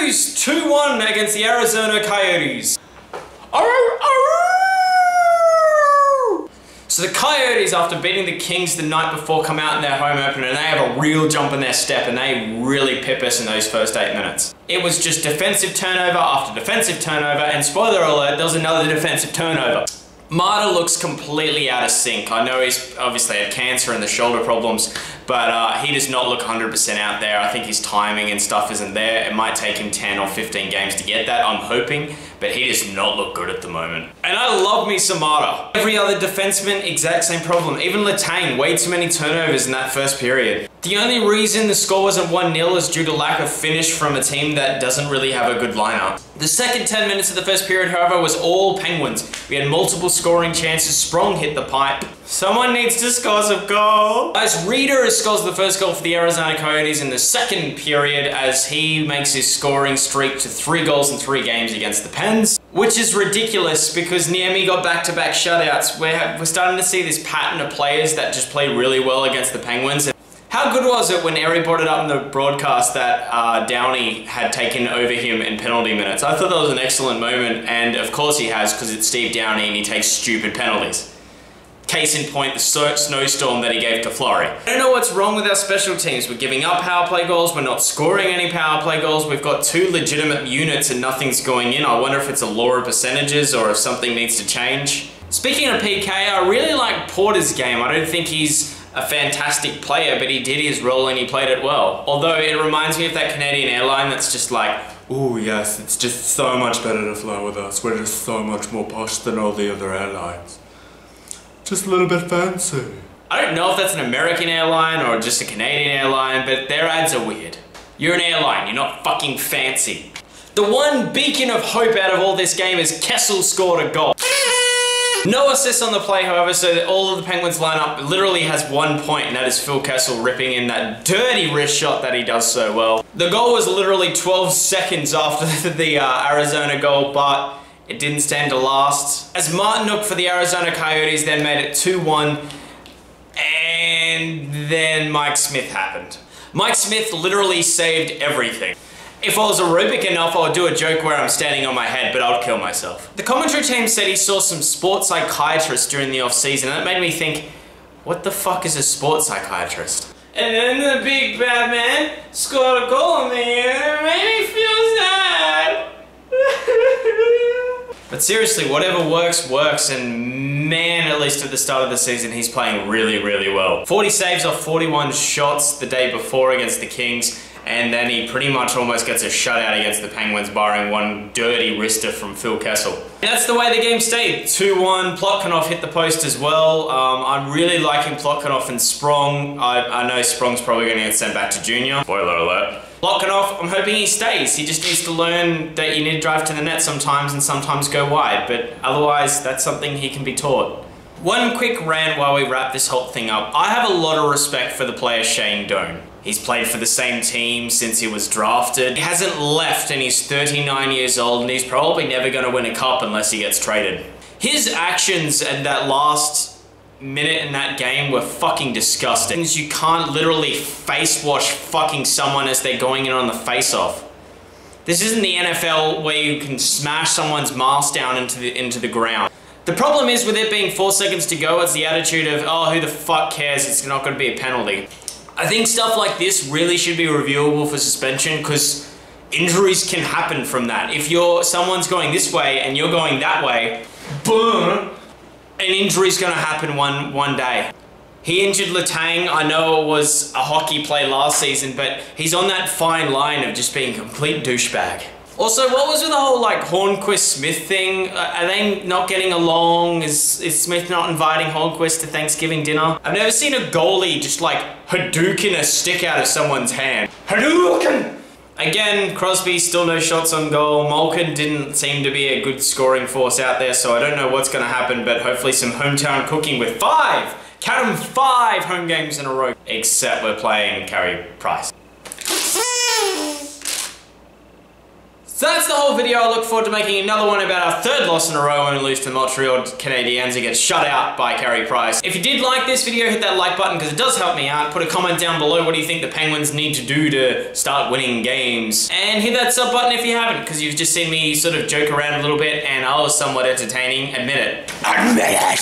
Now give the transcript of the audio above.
lose 2-1 against the Arizona Coyotes. So the Coyotes, after beating the Kings the night before, come out in their home opener and they have a real jump in their step and they really pip us in those first 8 minutes. It was just defensive turnover after defensive turnover, and spoiler alert, there was another defensive turnover. Marta looks completely out of sync. I know he's obviously had cancer and the shoulder problems, but he does not look 100% out there. I think his timing and stuff isn't there. It might take him 10 or 15 games to get that, I'm hoping, but he does not look good at the moment. And I love me some Marta. Every other defenseman, exact same problem. Even Letang, way too many turnovers in that first period. The only reason the score wasn't 1-0 is due to lack of finish from a team that doesn't really have a good lineup. The second 10 minutes of the first period, however, was all Penguins. We had multiple scoring chances. Sprong hit the pipe. Someone needs to score some goal. As Reader scores the first goal for the Arizona Coyotes in the second period, as he makes his scoring streak to 3 goals in 3 games against the Pens. Which is ridiculous because Niemi got back-to-back shutouts. We're starting to see this pattern of players that just play really well against the Penguins. How good was it when Eri brought it up in the broadcast that Downey had taken over him in penalty minutes? I thought that was an excellent moment, and of course he has, because it's Steve Downey and he takes stupid penalties. Case in point, the snowstorm that he gave to Fleury. I don't know what's wrong with our special teams. We're giving up power play goals, we're not scoring any power play goals, we've got 2 legitimate units and nothing's going in. I wonder if it's a law of percentages or if something needs to change. Speaking of PK, I really like Porter's game. I don't think he's a fantastic player, but he did his role and he played it well. Although it reminds me of that Canadian airline that's just like, oh yes, it's just so much better to fly with us. We're just so much more posh than all the other airlines. Just a little bit fancy. I don't know if that's an American airline or just a Canadian airline, but their ads are weird. You're an airline, you're not fucking fancy. The one beacon of hope out of all this game is Kessel scored a goal. No assists on the play, however, so that all of the Penguins lineup literally has 1 point, and that is Phil Kessel ripping in that dirty wrist shot that he does so well. The goal was literally 12 seconds after the Arizona goal, but it didn't stand to last. As Martinook for the Arizona Coyotes then made it 2-1, and then Mike Smith happened. Mike Smith literally saved everything. If I was aerobic enough, I would do a joke where I'm standing on my head, but I'd kill myself. The commentary team said he saw some sports psychiatrists during the off-season, and that made me think, what the fuck is a sports psychiatrist? And then the big bad man scored a goal on me, and it made me feel sad. But seriously, whatever works, works, and man, at least at the start of the season, he's playing really, really well. 40 saves off 41 shots the day before against the Kings, and then he pretty much almost gets a shutout against the Penguins, barring one dirty wrister from Phil Kessel. And that's the way the game stayed. 2-1, Plotkinov hit the post as well. I'm really liking Plotkinov and Sprong. I know Sprong's probably going to get sent back to junior. Spoiler alert. Plotkinov, I'm hoping he stays. He just needs to learn that you need to drive to the net sometimes and sometimes go wide, but otherwise that's something he can be taught. One quick rant while we wrap this whole thing up. I have a lot of respect for the player YAY and Doan. He's played for the same team since he was drafted. He hasn't left and he's 39 years old and he's probably never going to win a cup unless he gets traded. His actions at that last minute in that game were fucking disgusting. You can't literally face wash fucking someone as they're going in on the face-off. This isn't the NFL where you can smash someone's mask down into the ground. The problem is with it being 4 seconds to go, it's the attitude of, oh, who the fuck cares, it's not going to be a penalty. I think stuff like this really should be reviewable for suspension because injuries can happen from that. If someone's going this way and you're going that way, boom, an injury's going to happen one day. He injured Letang. I know it was a hockey play last season, but he's on that fine line of just being a complete douchebag. Also, what was with the whole like Hornquist-Smith thing? Are they not getting along? Is Smith not inviting Hornquist to Thanksgiving dinner? I've never seen a goalie just like Hadouken a stick out of someone's hand. Hadouken! Again, Crosby still no shots on goal. Malkin didn't seem to be a good scoring force out there, so I don't know what's going to happen, but hopefully some hometown cooking with 5! Count them 5 home games in a row. Except we're playing Carey Price. So that's the whole whole video, I look forward to making another one about our third loss in a row when we lose to the Montreal Canadiens and get shut out by Carey Price. If you did like this video, hit that like button because it does help me out. Put a comment down below, what do you think the Penguins need to do to start winning games? And hit that sub button if you haven't, because you've just seen me sort of joke around a little bit and I was somewhat entertaining. Admit it. Admit it!